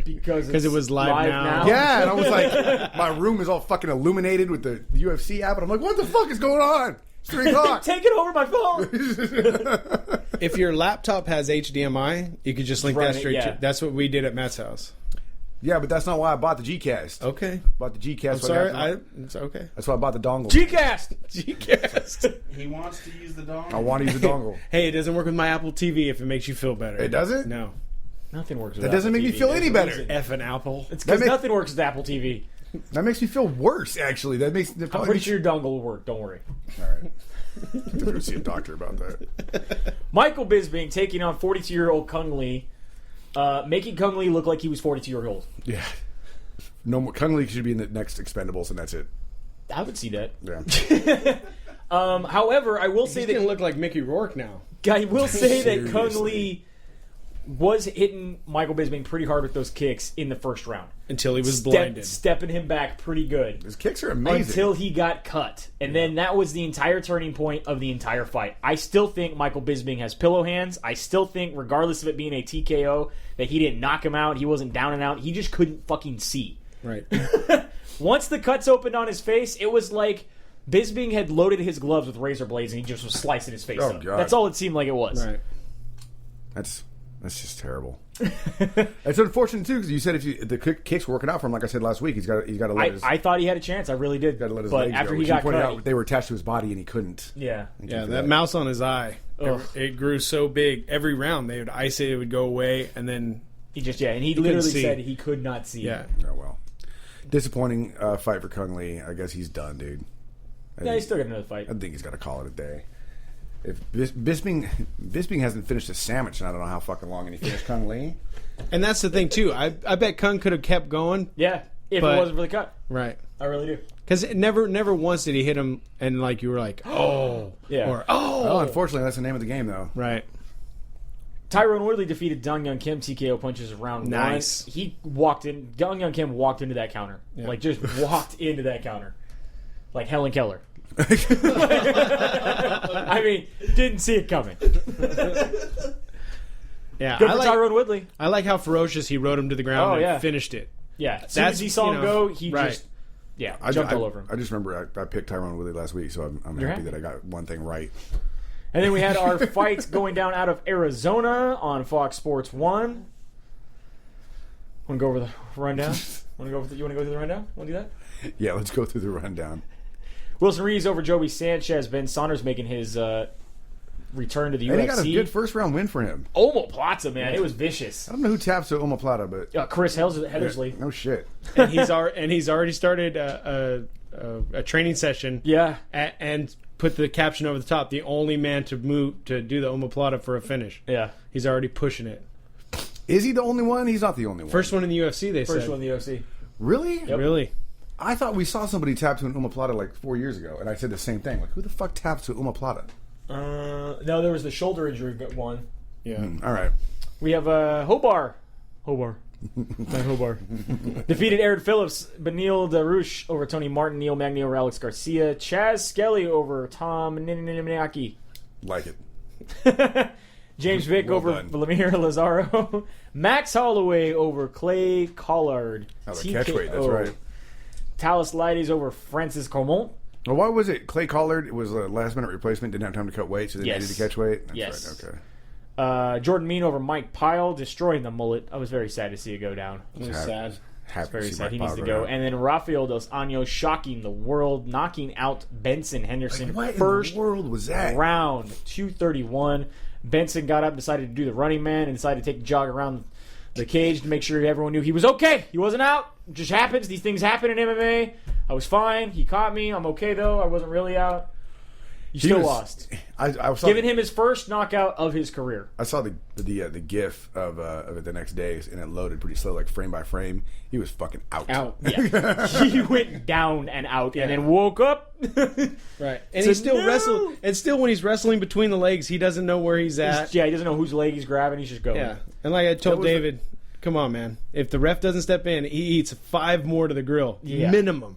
Because it was live now. Yeah, and I was like, my room is all fucking illuminated with the UFC app, and I'm like, what the fuck is going on? It's 3 o'clock. Take it over my phone. If your laptop has HDMI, you could just link Run that it, straight yeah. to... That's what we did at Matt's house. Yeah, but that's not why I bought the Gcast. Okay. Bought the Gcast. I'm so sorry. It's okay. that's why I bought the dongle. Gcast. Gcast. He wants to use the dong. I want to use the dongle. Hey, it doesn't work with my Apple TV if it makes you feel better. It doesn't? No. Nothing works with That doesn't Apple make me TV. feel There's any a better. reason. F an Apple. It's because That make- nothing works with Apple TV. That makes me feel worse, actually. That makes... I'm pretty sure your dongle will work. Don't worry. All right. I'm going to see a doctor about that. Michael Bisping taking on 42-year-old Kung Lee, making Kung Lee look like he was 42-years-old. Yeah. No more. Kung Lee should be in the next Expendables, and that's it. I would see that. Yeah. However, I will say He's that going to look like Mickey Rourke now. I will say that Kung Seriously. Lee was hitting Michael Bisping pretty hard with those kicks in the first round. Until he was blinded. Stepping him back pretty good. His kicks are amazing. Until he got cut. And then that was the entire turning point of the entire fight. I still think Michael Bisping has pillow hands. I still think, regardless of it being a TKO, that he didn't knock him out. He wasn't down and out. He just couldn't fucking see. Right. Once the cuts opened on his face, it was like Bisping had loaded his gloves with razor blades and he just was slicing his face up. God. That's all it seemed like it was. Right. That's just terrible. It's unfortunate too, because you said if the kicks were working out for him, like I said last week, he's got to let his I thought he had a chance. I really did. got to let his but legs after go. he Which got pointed cut, out they were attached to his body and he couldn't. yeah. Yeah, for that that. mouse on his eye. Ugh. It grew so big. Every round they would ice it, it would go away, and then He just and he couldn't literally see. said he could not see. yeah. Oh well. Disappointing fight for Kung Lee. I guess he's done, dude. Yeah, he's still got another fight. I think he's got to call it a day. If Bisping hasn't finished a sandwich, and I don't know how fucking long, and he finished Kung Lee. And that's the thing too. I bet Kung could have kept going. Yeah, if But- it wasn't for the cut. Right. I really do. Because never once did he hit him, and like you were like, oh, Yeah. or Oh, unfortunately, that's the name of the game, though. right. Tyrone Woodley defeated Dong Young Kim TKO punches round Nice. 1. He walked in. Dong Young Kim walked into that counter. Yeah. Like, just walked into that counter. Like Helen Keller. I mean, didn't see it coming. Yeah, Good for Tyrone Woodley. I like how ferocious he rode him to the ground Oh, and yeah. finished it. Yeah. As soon as he saw him go, he just jumped all over him. I just remember I picked Tyrone Woodley last week, so I'm You're happy happy? that I got one thing right. And then we had our fight going down out of Arizona on Fox Sports 1. Want to go over the rundown? You want to go through the rundown? Want to do that? Yeah, let's go through the rundown. Wilson Reed's over Joey Sanchez. Ben Saunders making his return to the And UFC. he got a good first round win for him. Omoplata, man. It was vicious. I don't know who taps to Omoplata, but Chris Heathersley. no shit. And he's already started a training session. Yeah. And put the caption over the top: the only man to do the omoplata for a finish. Yeah. He's already pushing it. Is he the only one? He's not the only one. First one in the UFC. They First said. one in the UFC. Really? Yep. Really? I thought we saw somebody tap to an Omoplata like 4 years ago, and I said the same thing. Like, who the fuck taps to Omoplata? No, there was the shoulder injury one. Yeah. All right. We have Hobart. Defeated Aaron Phillips, Benil Darush over Tony Martin, Neil Magny over Alex Garcia, Chaz Skelly over Tom Nininiaki, Like it. James Vick Well over done. Vladimir Lazaro, Max Holloway over Clay Collard, Oh, the catchweight, that's TKO. right. Talis Lides over Francis Comont. Well, why was it? Clay Collard was a last-minute replacement, didn't have time to cut weight, so they Yes. needed to catch weight? That's Yes. right, okay. Jordan Mean over Mike Pyle, destroying the mullet. I was very sad to see it go down. It was sad. Happy Very to see sad. He Mike needs to Potter go. out. And then Rafael dos Anjos shocking the world, knocking out Benson Henderson. What First in the world was that? round, 231. Benson got up, decided to do the running man, and decided to take a jog around the cage to make sure everyone knew he was okay. He wasn't out. It just happens. These things happen in MMA. I was fine. He caught me. I'm okay, though. I wasn't really out. You still lost. I saw Giving him his first knockout of his career. I saw the GIF of it the next day, and it loaded pretty slow, like frame by frame. He was fucking out. Yeah. He went down and out and then woke up. Right. And he still wrestled. And still, when he's wrestling between the legs, he doesn't know where he's at. He doesn't know whose leg he's grabbing. He's just going. Yeah. And like I told David, come on, man. If the ref doesn't step in, he eats 5 more to the grill. Yeah. Minimum.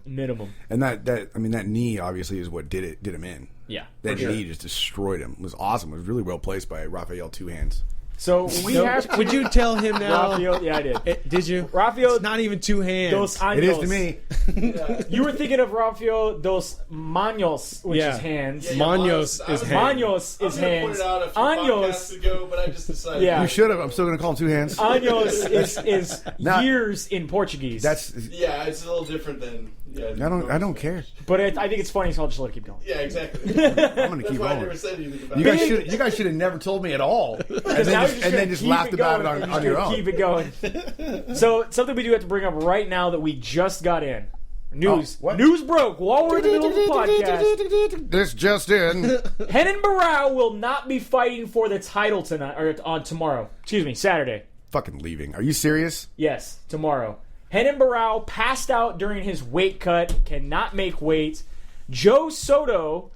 And that knee obviously is what did him in. Yeah. That knee just destroyed him. It was awesome. It was really well placed by Rafael Two Hands. So we have to... Would you tell him now? Rafael, yeah, I did. Did you? Rafael... It's not even 2 hands. Dos Anjos. It is to me. You were thinking of Rafael dos Manos, which is hands. Yeah, Manos is hands. Manos is hands. I was going to point it out a few podcasts ago, but I just decided. Yeah. You should have. I'm still going to call him Two Hands. Años is Nah. years in Portuguese. Yeah, it's a little different than. Yeah, I don't care. But I think it's funny, so I'll just let it keep going. Yeah, exactly. I'm going to That's keep why I going. never said anything about it. You guys should have never told me at all, and Now you're then just keep laughed it about it going. on You're your just own. Keep it going. So something we do have to bring up right now that we just got in. News. Oh, what? News broke while we're in the middle of the podcast. This just in. Renan Barao will not be fighting for the title tonight or on tomorrow. Excuse me, Saturday. Fucking leaving. Are you serious? Yes, tomorrow. Renan Barao passed out during his weight cut, cannot make weight. Joe Soto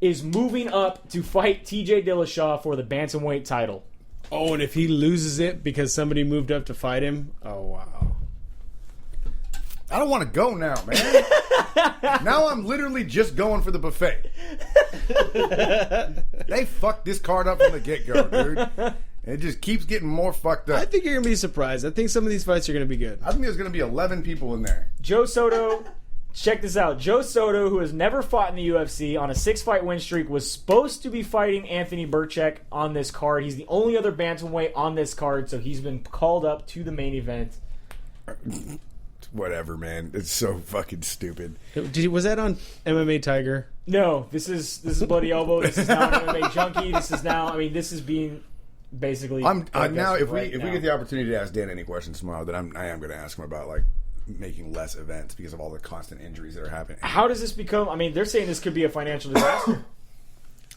is moving up to fight TJ Dillashaw for the bantamweight title. Oh, and if he loses it because somebody moved up to fight him, oh wow. I don't want to go now, man. Now I'm literally just going for the buffet. They fucked this card up from the get-go, dude. It just keeps getting more fucked up. I think you're gonna be surprised. I think some of these fights are gonna be good. I think there's going to be 11 people in there. Joe Soto, check this out. Joe Soto, who has never fought in the UFC on a 6-fight win streak, was supposed to be fighting Anthony Burchak on this card. He's the only other bantamweight on this card, so he's been called up to the main event. Whatever, man. It's so fucking stupid. Was that on MMA Tiger? No, this is Bloody Elbow. This is now an MMA Junkie. This is being basically. Now if we now. get the opportunity to ask Dan any questions tomorrow, then I am going to ask him about like making less events because of all the constant injuries that are happening. How does this become? I mean, they're saying this could be a financial disaster.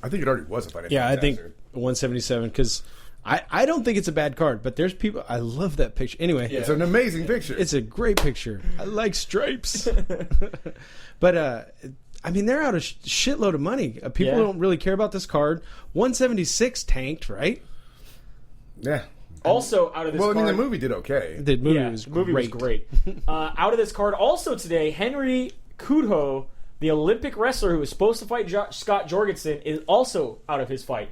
I think it already was a financial Yeah, I disaster. think 177 because I don't think it's a bad card, but there's people. I love that picture. Anyway, Yeah. It's an amazing picture. it's a great picture. I like stripes. But I mean, they're out a shitload of money. People Yeah. don't really care about this card. 176 tanked, right? Yeah. Also, out of this Well, I mean, card, the movie did okay. The movie yeah, was the movie great. was great. Out of this card, also today, Henry Cejudo, the Olympic wrestler who was supposed to fight Scott Jorgensen, is also out of his fight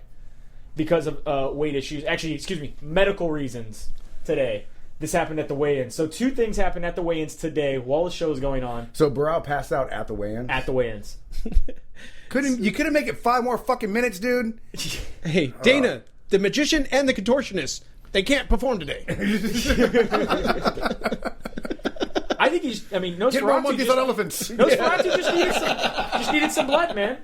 because of weight issues. Actually, excuse me, medical reasons today. This happened at the weigh-in. So 2 things happened at the weigh-ins today while the show is going on. So Barao passed out at the weigh-in. At the weigh-ins. You couldn't make it 5 more fucking minutes, dude. Hey, Dana, the magician and the contortionist, they can't perform today. I think he's. I mean, Get more Nosferatu monkeys on elephants. just needed some blood, man.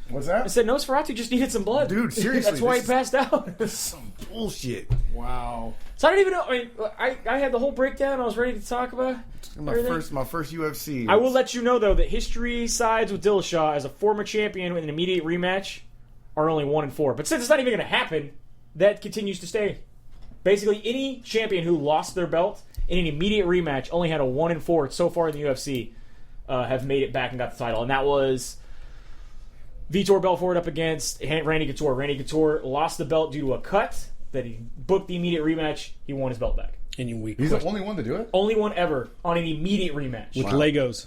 What's I that? said Nosferatu just needed some blood. Dude, seriously, That's why he this passed out. Some bullshit. Wow. So I don't even know. I mean, I had the whole breakdown. I was ready to talk about everything. My first UFC. I will let you know though that history sides with Dillashaw as a former champion with an immediate rematch are only 1-4. But since it's not even going to happen, that continues to stay. Basically, any champion who lost their belt in an immediate rematch only had a 1-4 so far in the UFC. Have made it back and got the title, and that was Vitor Belfort up against Randy Couture. Randy Couture lost the belt due to a cut. That he booked the immediate rematch. He won his belt back. And you weak. He's the only one to do it. Only one ever on an immediate rematch. With Legos.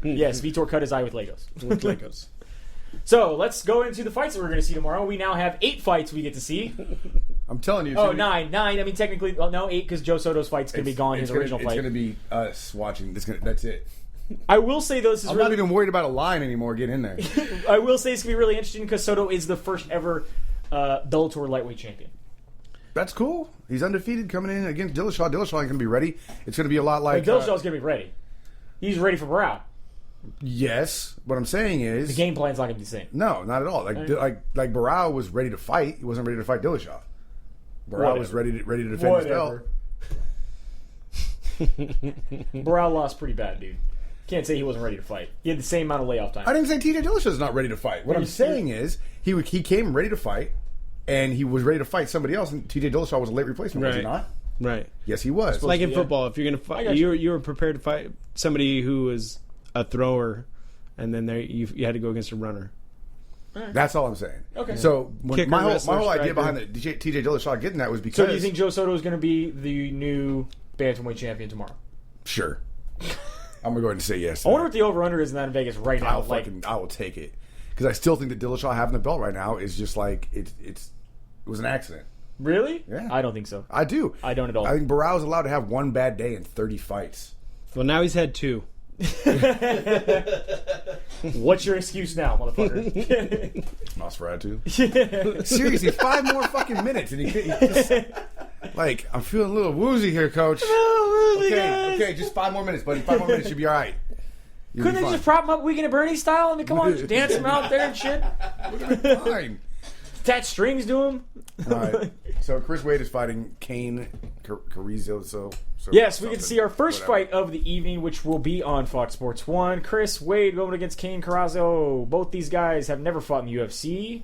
Yes, Vitor cut his eye with Legos. With Legos. So let's go into the fights that we're going to see tomorrow. We now have 8 fights we get to see. I'm telling you. Oh, 9. I mean, technically, well, no, 8 because Joe Soto's fight's going to be gone. His original fight. It's going to be us watching. That's it. I will say though, this is I'm really. not even worried about a line anymore. Get in there. I will say it's going to be really interesting because Soto is the first ever Bellator lightweight champion. That's cool. He's undefeated coming in against Dillashaw. Dillashaw ain't gonna be ready. It's gonna be a lot like Dillashaw's gonna be ready. He's ready for Barao. Yes, what I'm saying is The game plan's not gonna be the same. no, not at all. Like Barao was ready to fight. He wasn't ready to fight Dillashaw. Barao was ready to defend his belt. Barao lost pretty bad, dude. Can't say he wasn't ready to fight. He had the same amount of layoff time. I didn't say TJ Dillashaw's not ready to fight. What I'm saying is he came ready to fight, and he was ready to fight somebody else. And TJ Dillashaw was a late replacement, was he not? Right. Yes, he was. Like in football, if you're going to fight, you were prepared to fight somebody who was a thrower, and then you had to go against a runner. That's all I'm saying. Okay. So Kicker, my wrestler, whole idea striker. behind the TJ Dillashaw getting that was because. So do you think Joe Soto is going to be the new bantamweight champion tomorrow? Sure. I'm gonna go ahead and say yes. I wonder what the over/under is in that in Vegas right now. I will take it because I still think that Dillashaw having the belt right now is just like it was an accident. Really? Yeah. I don't think so. I do. I don't at all. I think Barao's allowed to have one bad day in 30 fights. Well, now he's had 2. What's your excuse now, motherfucker? Nosferatu. Seriously, 5 more fucking minutes, and he just, like, I'm feeling a little woozy here, Coach. Okay, just 5 more minutes, buddy. 5 more minutes, you'll be all right. Couldn't they just prop him up Weekend at Bernie style? I mean, come on, just dance him out there and shit. Fine. Attach strings to him. All right. So Chris Wade is fighting Kane Carrizo. So yes, we can see our first fight of the evening, which will be on Fox Sports 1. Chris Wade going against Kane Carrizo. Both these guys have never fought in the UFC.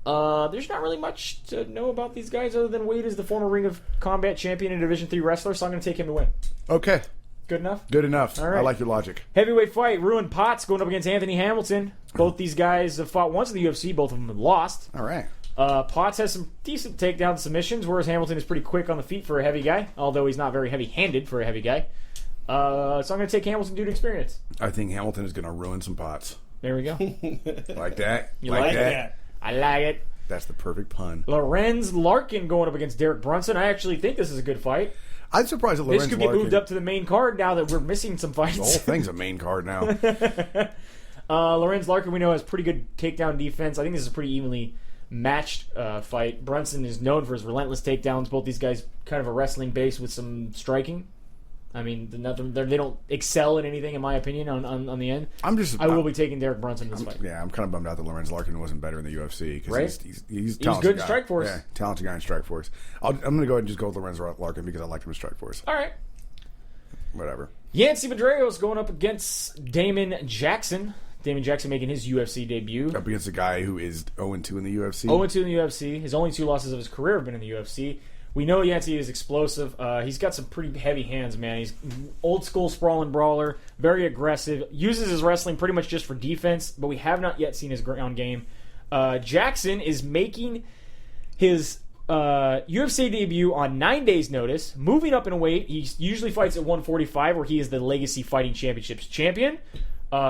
There's not really much to know about these guys other than Wade is the former Ring of Combat champion and Division III wrestler, so I'm going to take him to win. Okay. Good enough? Good enough. All right. I like your logic. Heavyweight fight, Ruin Potts going up against Anthony Hamilton. Both these guys have fought once in the UFC. Both of them have lost. All right. Potts has some decent takedown submissions, whereas Hamilton is pretty quick on the feet for a heavy guy, although he's not very heavy-handed for a heavy guy. So I'm going to take Hamilton due to experience. I think Hamilton is going to ruin some pots. There we go. Like that? You like that? I like it. That's the perfect pun. Lorenz Larkin going up against Derek Brunson. I actually think this is a good fight. I'm surprised that Lorenz This could get Larkin, moved up to the main card now that we're missing some fights. The whole thing's a main card now. Lorenz Larkin, we know, has pretty good takedown defense. I think this is a pretty evenly matched fight. Brunson is known for his relentless takedowns. Both these guys kind of a wrestling base with some striking. I mean, they don't excel in anything, in my opinion, on the end. I will be taking Derek Brunson in this fight. Yeah, I'm kind of bummed out that Lorenz Larkin wasn't better in the UFC. Cause right? He's good in Strikeforce. Yeah, talented guy in Strikeforce. I'm going to go ahead and just go with Lorenz Larkin because I liked him in Strikeforce. All right. Whatever. Yancy Medeiros going up against Damon Jackson. Damon Jackson making his UFC debut. Up against a guy who is 0-2 in the UFC. 0-2 in the UFC. His only 2 losses of his career have been in the UFC. We know Yancy is explosive. He's got some pretty heavy hands, man. He's old school sprawling brawler, very aggressive, uses his wrestling pretty much just for defense, but we have not yet seen his ground game. Jackson is making his UFC debut on 9 days' notice, moving up in weight. He usually fights at 145, where he is the Legacy Fighting Championships champion.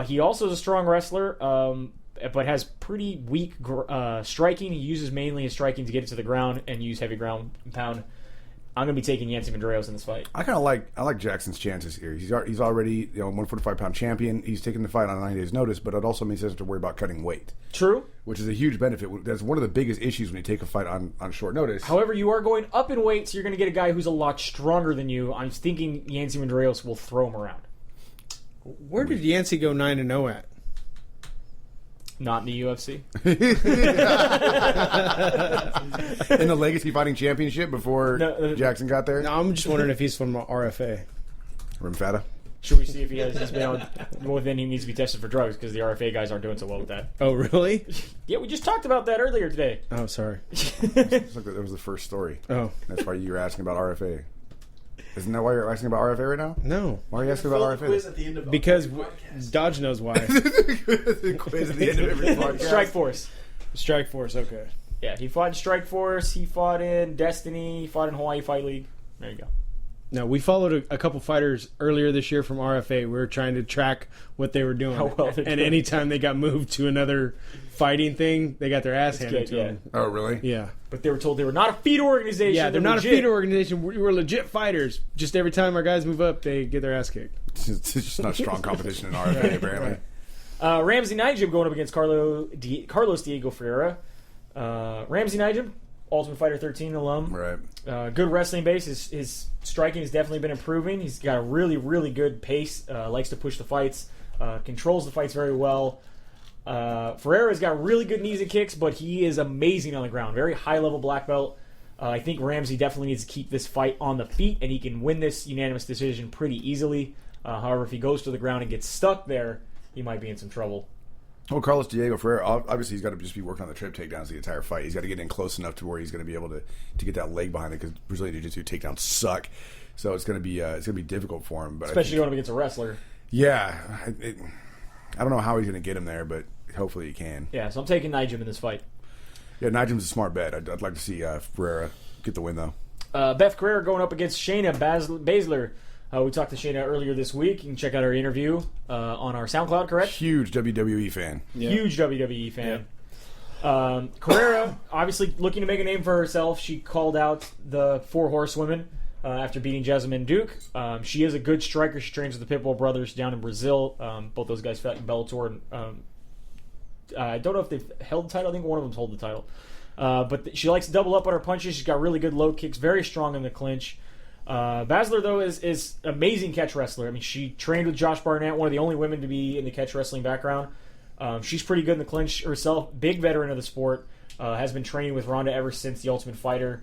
He also is a strong wrestler, but has pretty weak striking. He uses mainly his striking to get it to the ground and use heavy ground and pound. I'm going to be taking Yancy Medeiros in this fight. I like Jackson's chances here. He's already 145-pound champion. He's taking the fight on 9 days' notice, but it also means he doesn't have to worry about cutting weight. True. Which is a huge benefit. That's one of the biggest issues when you take a fight on short notice. However, you are going up in weight, so you're going to get a guy who's a lot stronger than you. I'm thinking Yancy Medeiros will throw him around. Where did Yancy go 9-0 at? Not in the UFC. In the Legacy Fighting Championship before Jackson got there? No, I'm just wondering if he's from RFA. Rimfata? Should we see if he's been on... Well, then he needs to be tested for drugs because the RFA guys aren't doing so well with that. Oh, really? Yeah, we just talked about that earlier today. Oh, sorry. It's like that was the first story. Oh. That's why you were asking about RFA. Isn't that why you're asking about RFA right now? No. Why are you asking about RFA? Because Dodge knows why. The quiz at the end of every podcast. Strike Force, okay. Yeah, he fought in Strike Force, he fought in Destiny, he fought in Hawaii Fight League. There you go. No, we followed a couple fighters earlier this year from RFA. We were trying to track what they were doing. How well they're and doing. anytime they got moved to another fighting thing, they got their ass handed to them. Oh, really? Yeah. But they were told they were not a feeder organization. Yeah, they're not legit. a feeder organization. We're legit fighters. Just every time our guys move up, they get their ass kicked. It's just not strong competition in RFA, apparently. Ramsey Nijib going up against Carlos Diego Ferreira. Ramsey Nijib, Ultimate Fighter 13 alum. Right. Good wrestling base. His striking has definitely been improving. He's got a really, really good pace. Likes to push the fights. Controls the fights very well. Ferreira's got really good knees and kicks, but he is amazing on the ground. Very high-level black belt. I think Ramsey definitely needs to keep this fight on the feet, and he can win this unanimous decision pretty easily. However, if he goes to the ground and gets stuck there, he might be in some trouble. Well, Carlos Diego Ferreira, obviously he's got to just be working on the trip takedowns the entire fight. He's got to get in close enough to where he's going to be able to get that leg behind it, because Brazilian Jiu-Jitsu takedowns suck. So it's going to be difficult for him. But especially going up against a wrestler. Yeah. I don't know how he's going to get him there, but hopefully he can. Yeah, so I'm taking Nijim in this fight. Yeah, Nijim's a smart bet. I'd like to see Ferreira get the win, though. Beth Carrera going up against Shayna Baszler. We talked to Shayna earlier this week. You can check out our interview on our SoundCloud, correct? Huge WWE fan. Yeah. Huge WWE fan. Yeah. Carrera, obviously looking to make a name for herself. She called out the 4 Horsewomen after beating Jessamine Duke. She is a good striker. She trains with the Pitbull brothers down in Brazil. Both those guys fought in Bellator. And, I don't know if they've held the title. I think one of them's hold the title. But she likes to double up on her punches. She's got really good low kicks. Very strong in the clinch. Baszler, though, is amazing catch wrestler. I mean, she trained with Josh Barnett, one of the only women to be in the catch wrestling background. She's pretty good in the clinch herself. Big veteran of the sport. Has been training with Ronda ever since The Ultimate Fighter.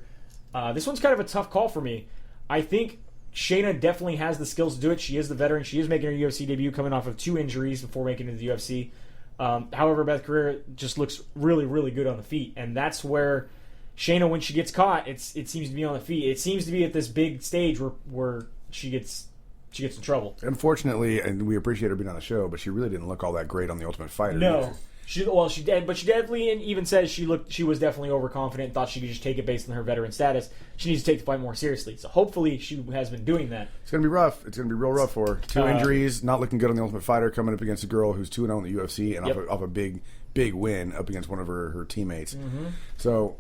This one's kind of a tough call for me. I think Shayna definitely has the skills to do it. She is the veteran. She is making her UFC debut coming off of 2 injuries before making it to the UFC. However, Beth Carrera just looks really, really good on the feet. And that's where Shayna, when she gets caught, it seems to be on the feet. It seems to be at this big stage where she gets in trouble. Unfortunately, and we appreciate her being on the show, but she really didn't look all that great on The Ultimate Fighter. No. Either. She did, but she definitely even says she was definitely overconfident and thought she could just take it based on her veteran status. She needs to take the fight more seriously. So hopefully she has been doing that. It's going to be rough. It's going to be real rough for her. 2 injuries, not looking good on The Ultimate Fighter, coming up against a girl who's 2-0 in the UFC and off a big win up against one of her teammates. Mm-hmm. So,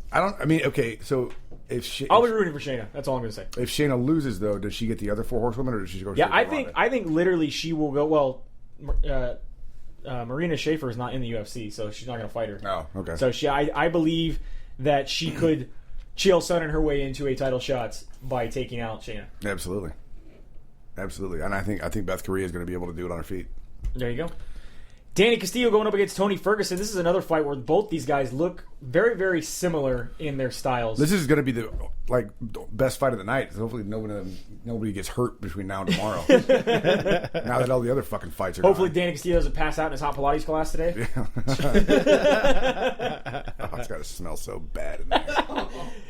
so if I'll be rooting for Shayna. That's all I'm going to say. If Shayna loses, though, does she get the other 4 horsewomen, or does she go? Yeah, I think literally she will go. Well, Marina Shafir is not in the UFC, so she's not going to fight her. Oh, okay. So I believe that she could Chael Sonnen her way into a title shot by taking out Shayna. Absolutely, and I think Beth Carrera is going to be able to do it on her feet. There you go. Danny Castillo going up against Tony Ferguson. This is another fight where both these guys look very, very similar in their styles. This is going to be the best fight of the night. Hopefully nobody gets hurt between now and tomorrow. Now that all the other fucking fights are hopefully gone. Danny Castillo doesn't pass out in his hot Pilates class today. Yeah. It's got to smell so bad in there.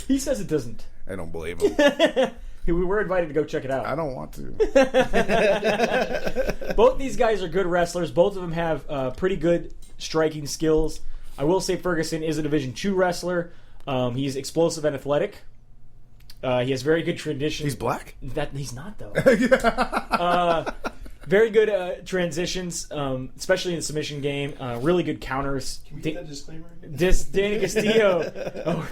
He says it doesn't. I don't believe him. We were invited to go check it out. I don't want to. Both these guys are good wrestlers. Both of them have pretty good striking skills. I will say Ferguson is a Division II wrestler. He's explosive and athletic. He has very good traditions. He's black? He's not, though. Very good transitions, especially in the submission game. Really good counters. Can we get that disclaimer? Danny Castillo,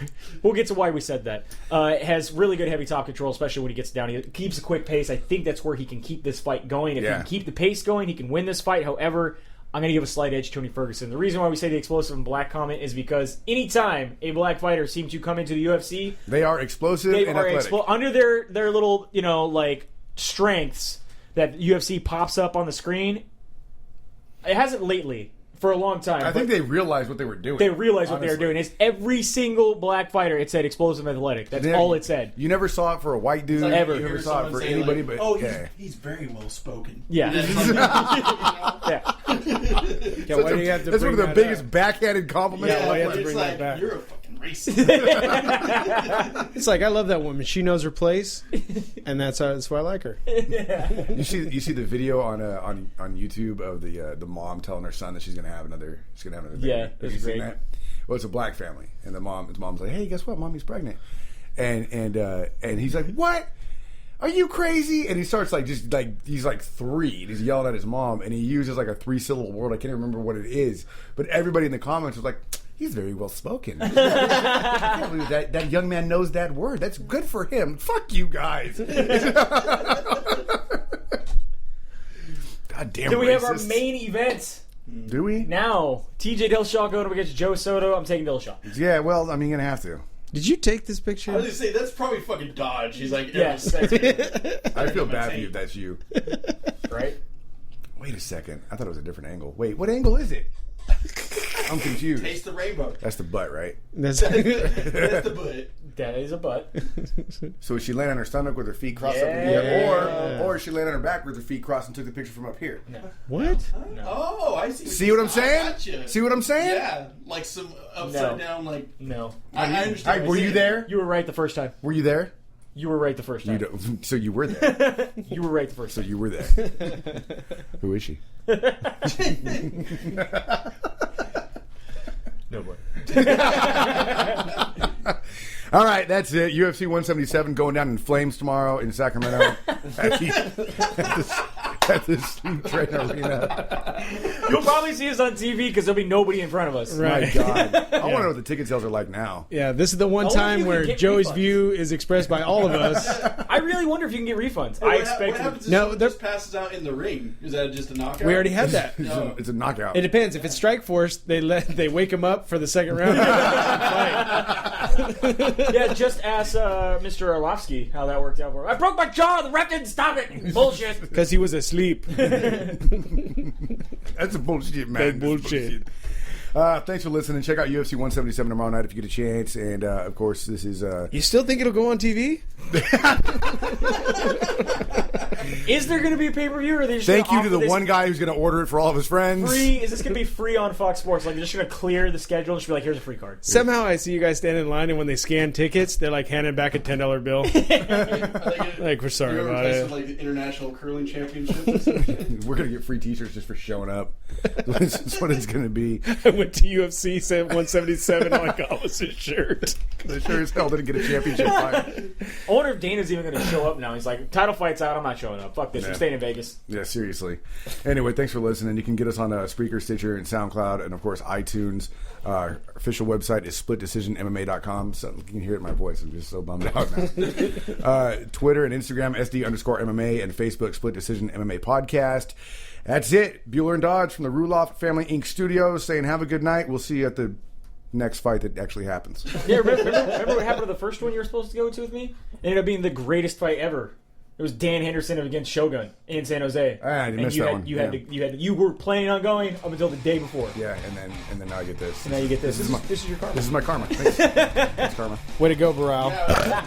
we'll get to why we said that, has really good heavy top control, especially when he gets down. He keeps a quick pace. I think that's where he can keep this fight going. If he can keep the pace going, he can win this fight. However, I'm going to give a slight edge to Tony Ferguson. The reason why we say the explosive and black comment is because anytime a black fighter seems to come into the UFC, they are explosive and athletic. Under their little, strengths that UFC pops up on the screen. It hasn't lately, for a long time. I think they realized what they were doing. They realized what they were doing. It's every single black fighter, it said explosive and athletic. That's all it said. You never saw it for a white dude. Ever. You never saw it for anybody but... Oh, he's very well spoken. Yeah. Yeah. Why do you have to that's bring one of the that biggest up? backhanded compliments. Yeah, why do you have to It's bring like, that back? you're a fucking racist. It's like, I love that woman. She knows her place, and that's why I like her. You see the video on YouTube of the mom telling her son that she's gonna have another baby. Yeah, Have you seen that? Well, it's a black family, and his mom's like, "Hey, guess what? Mommy's pregnant," and he's like, "What? Are you crazy?" And he starts he's like 3, and he's yelling at his mom, and he uses like a 3-syllable word. I can't remember what it is, but everybody in the comments was like, "He's very well spoken." I can't believe that young man knows that word. That's good for him. Fuck you guys. God damn. Do we have our racists. main event? Do we? Now, TJ Dillashaw going up against Joe Soto. I'm taking Dillashaw. Yeah, well, I mean, you're going to have to. Did you take this I picture? was gonna say that's probably fucking Dodge. He's like, Yes, that's I feel bad for you if that's you. right. Wait a second. I thought it was a different angle. Wait, what angle is it? I'm confused. Taste the rainbow. That's the butt, right? That's That's the butt. That is a butt. So is she laying on her stomach with her feet crossed up in the air, or is she laying on her back with her feet crossed and took the picture from up here? what? Oh, I see. See what I'm saying? Gotcha. See what I'm saying? Yeah, like some upside down, like. No. I understand. Were you there? You were right the first time. Were you there? You were right the first time. So you were there. You were right the first So time. you were there. Who is she? No boy. All right, that's it. UFC 177 going down in flames tomorrow in Sacramento at the Sleep Train Arena. You'll probably see us on TV because there'll be nobody in front of us. Right. My God. I want to know what the ticket sales are like now. Yeah, this is the one I wonder if time you where can get Joey's refunds. view is expressed by all of us. I really wonder if you can get refunds. I What expect. happens if No, someone they're- just passes out in the ring? Is that just a knockout? We already had that. It's a knockout. It depends. If it's Strike Force, they wake him up for the second round. Yeah, just ask Mr. Orlovsky how that worked out for him. I broke my jaw. The ref didn't stop it. Bullshit. Because he was asleep. That's a bullshit, man. Big That's bullshit. Thanks for listening. Check out UFC 177 tomorrow night if you get a chance. And, of course, this is... You still think it'll go on TV? Is there going to be a pay-per-view, or are they just Thank gonna you to offer the this one guy who's going to order it for all of his friends. free? Is this going to be free on Fox Sports? Like, they're just going to clear the schedule and just be like, here's a free card. Somehow I see you guys stand in line, and when they scan tickets, they're like handing back a $10 bill. Like, we're sorry You're about replacing it. like the international curling championship. Or some shit? We're going to get free t-shirts just for showing up. That's what it's going to be. I went to UFC 177, all I got was his shirt. They sure as hell didn't get a championship fight. I wonder if Dana's even going to show up now. He's like, title fight's out. I'm not showing up. Fuck this. I'm Yeah. staying in Vegas. Yeah, seriously. Anyway, thanks for listening. You can get us on Spreaker, Stitcher, and SoundCloud, and of course iTunes. Our official website is splitdecisionmma.com. So you can hear it in my voice. I'm just so bummed out now. Twitter and Instagram, SD_MMA, and Facebook, Split Decision MMA Podcast. That's it. Bueller and Dodge from the Ruloff Family Inc. Studios saying have a good night. We'll see you at the next fight that actually happens. Yeah, remember what happened to the first one you were supposed to go to with me? It ended up being the greatest fight ever. It was Dan Henderson against Shogun in San Jose. I missed that one. You were planning on going up until the day before. Yeah, and then now I get this. And now you get this. This This is your karma. This is my karma. Thanks. Thanks, karma. Way to go, Barao. Yeah.